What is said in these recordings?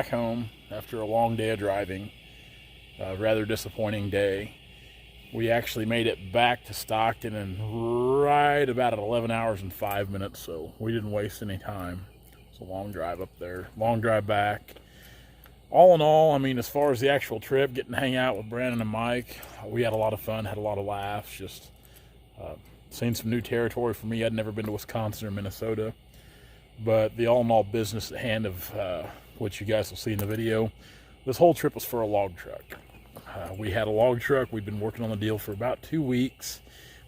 back home after a long day of driving. A rather disappointing day. We actually made it back to Stockton in right about at 11 hours and 5 minutes, so we didn't waste any time. It's a long drive up there, long drive back. All in all, I mean, as far as the actual trip, getting to hang out with Brandon and Mike, we had a lot of fun, had a lot of laughs, just seen some new territory for me. I'd never been to Wisconsin or Minnesota, but the all in all business at hand of what you guys will see in the video, this whole trip was for a log truck. We had a log truck. We'd been working on the deal for about 2 weeks.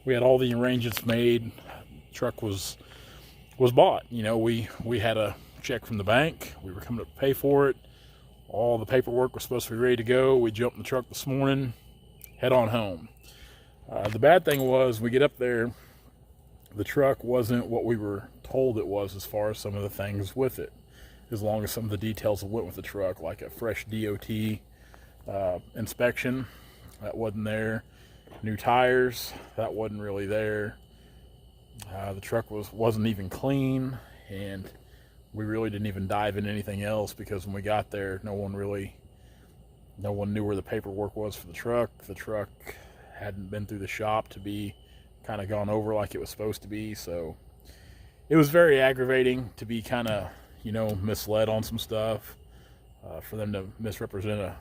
We had all the arrangements made. The truck was bought. You know, we had a check from the bank. We were coming up to pay for it. All the paperwork was supposed to be ready to go. We jumped in the truck this morning, head on home. The bad thing was, we get up there, the truck wasn't what we were told it was as far as some of the things with it. As long as some of the details that went with the truck, like a fresh DOT inspection, that wasn't there. New tires, that wasn't really there. The truck wasn't even clean, and we really didn't even dive into anything else, because when we got there, no one knew where the paperwork was for the truck. The truck hadn't been through the shop to be kind of gone over like it was supposed to be, so it was very aggravating to be kind of, you know, misled on some stuff. For them to misrepresent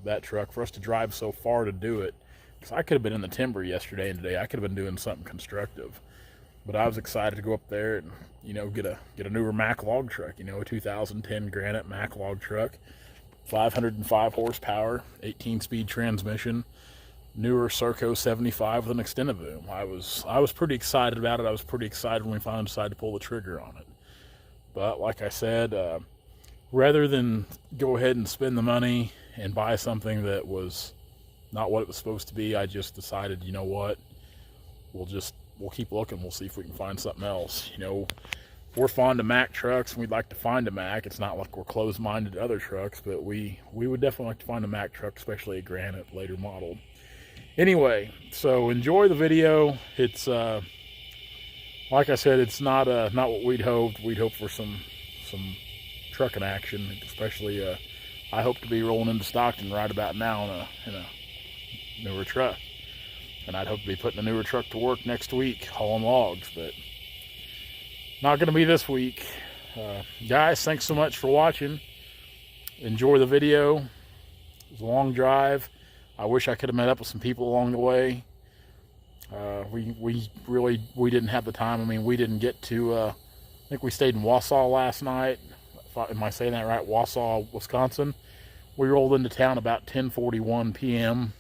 that truck, for us to drive so far to do it, because I could have been in the timber yesterday and today. I could have been doing something constructive, but I was excited to go up there and, you know, get a newer Mack log truck, you know, a 2010 Granite Mack log truck, 505 horsepower, 18-speed transmission, newer Serco 75 with an extended boom. I was pretty excited about it. I was pretty excited when we finally decided to pull the trigger on it. But like I said, rather than go ahead and spend the money and buy something that was not what it was supposed to be, I just decided, you know what, we'll keep looking. We'll see if we can find something else. You know, we're fond of Mack trucks, and we'd like to find a Mack. It's not like we're closed-minded to other trucks, but we would definitely like to find a Mack truck, especially a Granite, later modeled. Anyway, so enjoy the video. It's like I said, it's not what we'd hoped. We'd hoped for some trucking action, especially I hope to be rolling into Stockton right about now in a newer truck, and I'd hope to be putting a newer truck to work next week hauling logs, but not going to be this week. Guys, thanks so much for watching. Enjoy the video. It was a long drive. I wish I could have met up with some people along the way. We didn't have the time. I mean, we didn't get to I think we stayed in Wausau last night. Am I saying that right? Wausau, Wisconsin. We rolled into town about 10:41 p.m.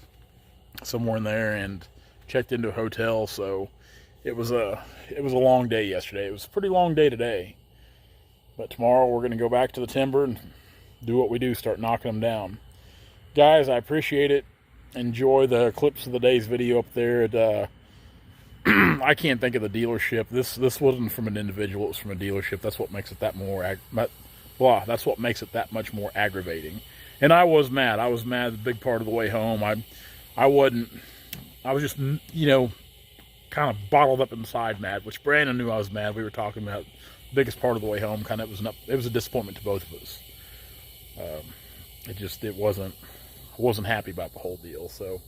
somewhere in there, and checked into a hotel. So it was a long day yesterday. It was a pretty long day today. But tomorrow we're going to go back to the timber and do what we do, start knocking them down. Guys, I appreciate it. Enjoy the clips of the day's video up there at I can't think of the dealership. This wasn't from an individual. It was from a dealership. That's what makes it that that's what makes it that much more aggravating. And I was mad. I was mad the big part of the way home. I was just, you know, kind of bottled up inside mad, which Brandon knew I was mad. We were talking about the biggest part of the way home. Kind of it was a disappointment to both of us. I wasn't happy about the whole deal. So,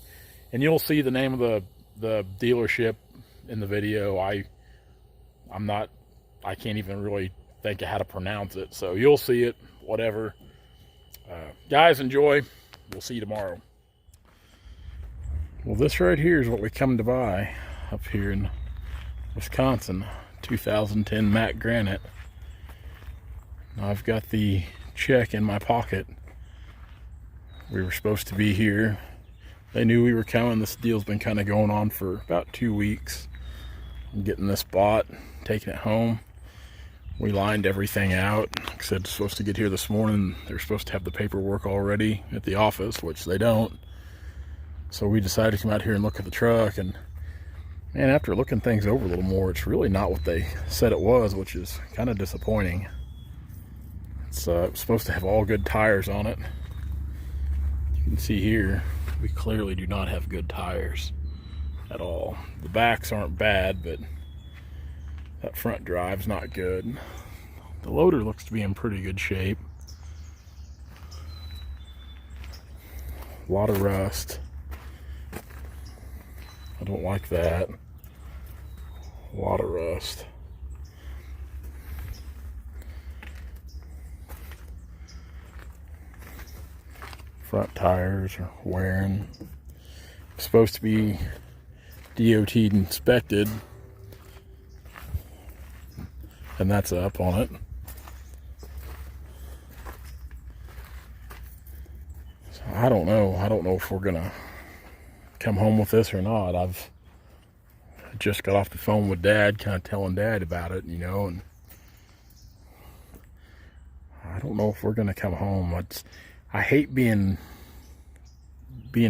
and you'll see the name of the dealership in the video. I can't even really think of how to pronounce it, so you'll see it, whatever. Guys, enjoy. We'll see you tomorrow. Well, this right here is what we come to buy up here in Wisconsin. 2010 Mack Granite. Now I've got the check in my pocket. We were supposed to be here. They knew we were coming. This deal's been kind of going on for about 2 weeks. I'm getting this bought, taking it home. We lined everything out. Like I said, it's supposed to get here this morning. They're supposed to have the paperwork already at the office, which they don't. So we decided to come out here and look at the truck, and man, after looking things over a little more, it's really not what they said it was, which is kind of disappointing. It's supposed to have all good tires on it. You can see here, we clearly do not have good tires at all. The backs aren't bad, but that front drive's not good. The loader looks to be in pretty good shape. A lot of rust. I don't like that. A lot of rust. Front tires are wearing. It's supposed to be DOT inspected, and that's up on it. So I don't know if we're gonna come home with this or not. I've just got off the phone with Dad, kind of telling Dad about it, you know, and I don't know if we're gonna come home. I hate being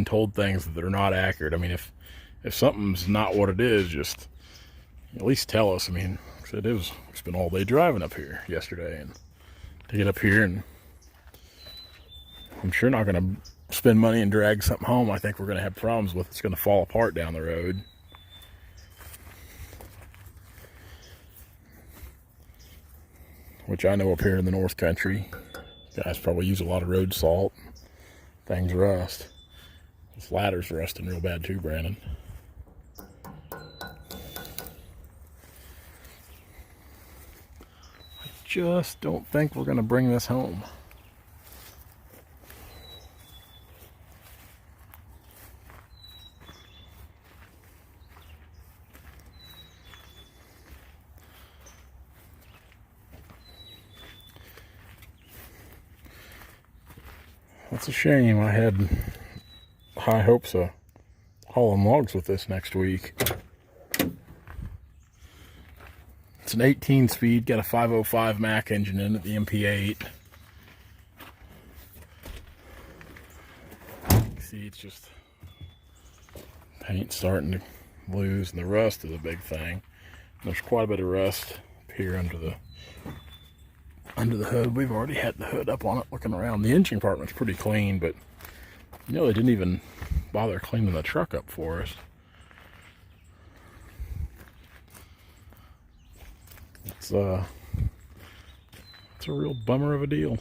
told things that are not accurate. I mean, if something's not what it is, just at least tell us. I mean, like I said, we spent all day driving up here yesterday, and to get up here, and I'm sure not going to spend money and drag something home I think we're going to have problems with. It's going to fall apart down the road. Which I know up here in the North Country, guys probably use a lot of road salt. Things rust. This ladder's rusting real bad too, Brandon. I just don't think we're going to bring this home. That's a shame. I had high hopes of hauling logs with this next week. It's an 18 speed, got a 505 Mack engine in it, the MP8. See, it's just paint starting to lose, and the rust is a big thing. There's quite a bit of rust here under the hood. We've already had the hood up on it looking around. The engine compartment's pretty clean, but you know, they didn't even bother cleaning the truck up for us. It's a real bummer of a deal.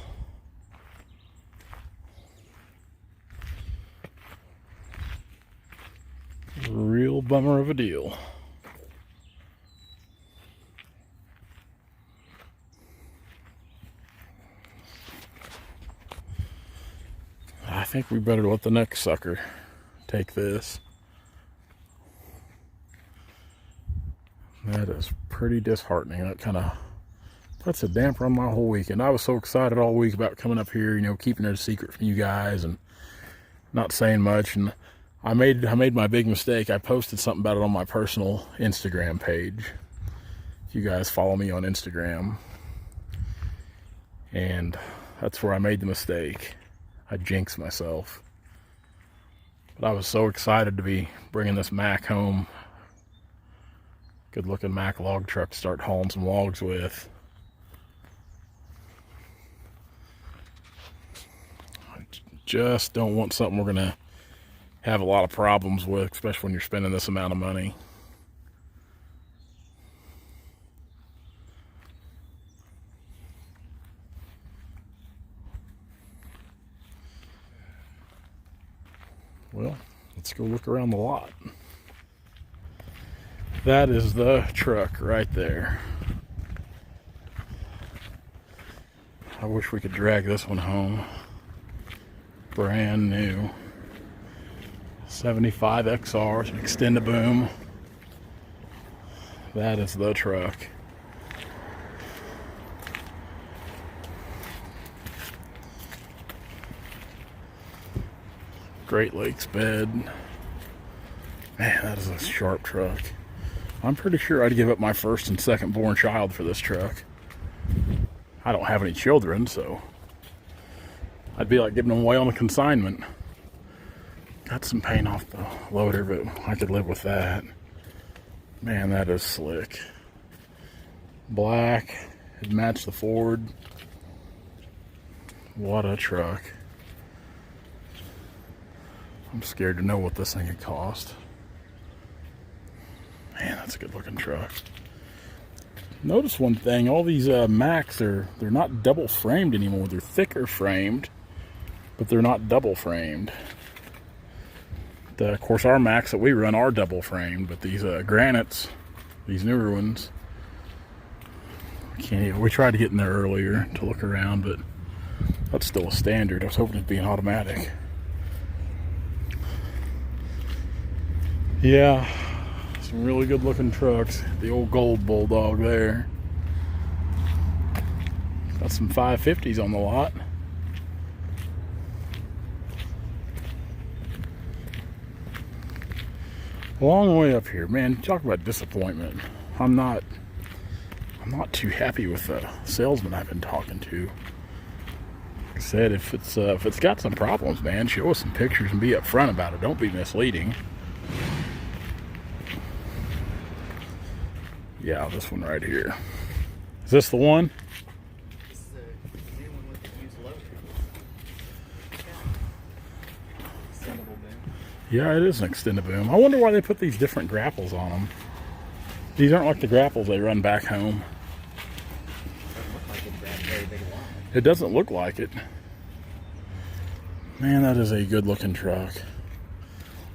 Real bummer of a deal. I think we better let the next sucker take this. That is pretty disheartening. That kind of puts a damper on my whole weekend. I was so excited all week about coming up here, you know, keeping it a secret from you guys and not saying much. And I made my big mistake. I posted something about it on my personal Instagram page. If you guys follow me on Instagram. And that's where I made the mistake. I jinxed myself. But I was so excited to be bringing this Mack home. Good looking Mack log truck to start hauling some logs with. I just don't want something we're gonna have a lot of problems with, especially when you're spending this amount of money. Well, let's go look around the lot. That is the truck right there. I wish we could drag this one home. Brand new. 75 XR, Extend-A-Boom. That is the truck. Great Lakes bed. Man, that is a sharp truck. I'm pretty sure I'd give up my first and second born child for this truck. I don't have any children, so I'd be like giving them away on a consignment. Got some paint off the loader, but I could live with that. Man, that is slick. Black. It matched the Ford. What a truck. I'm scared to know what this thing could cost. Man, that's a good looking truck. Notice one thing, all these Macks they're not double framed anymore. They're thicker framed, but they're not double framed. Of course, our Macs that we run are double framed, but these granites, these newer ones, we tried to get in there earlier to look around, but that's still a standard. I was hoping it'd be an automatic. Yeah, some really good looking trucks. The old gold Bulldog there. Got some 550s on the lot. Long way up here, man. Talk about disappointment. I'm not too happy with the salesman I've been talking to. Like I said, if it's got some problems, man, show us some pictures and be upfront about it. Don't be misleading. Yeah, this one right here. Is this the one? This is the new one with the used loader. Extendable boom. Yeah, it is an extended boom. I wonder why they put these different grapples on them. These aren't like the grapples they run back home. Doesn't look like it grabbed very big line. It doesn't look like it. Man, that is a good looking truck.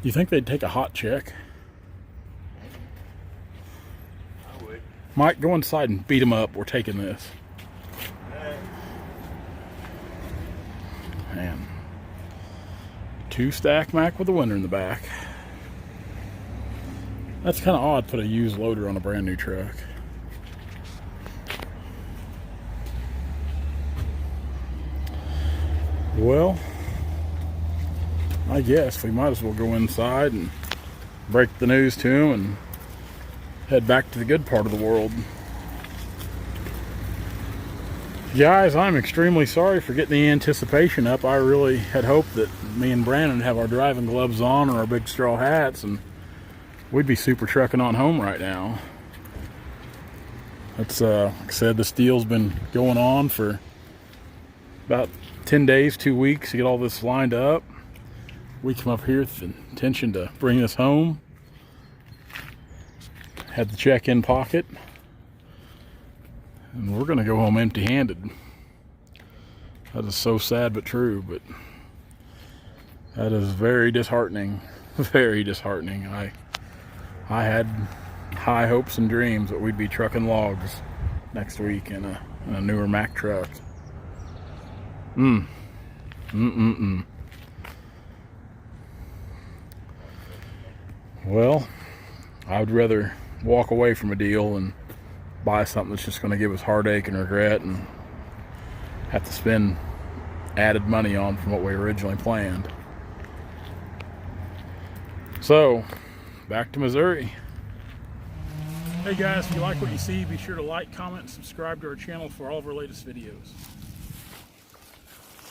You think they'd take a hot check? I would. Mike, go inside and beat him up. We're taking this. Man. 2-stack Mac with a winner in the back. That's kind of odd, put a used loader on a brand new truck. Well, I guess we might as well go inside and break the news to him and head back to the good part of the world. Guys, I'm extremely sorry for getting the anticipation up. I really had hoped that me and Brandon would have our driving gloves on or our big straw hats and we'd be super trucking on home right now. It's like I said, this deal's been going on for about 10 days, 2 weeks to get all this lined up. We come up here with the intention to bring this home. Had the check in pocket. And we're gonna go home empty-handed. That is so sad but true, but that is very disheartening. Very disheartening. I had high hopes and dreams that we'd be trucking logs next week in a newer Mack truck. Well, I would rather walk away from a deal and buy something that's just going to give us heartache and regret and have to spend added money on from what we originally planned. So, back to Missouri. Hey guys, if you like what you see, be sure to like, comment, and subscribe to our channel for all of our latest videos.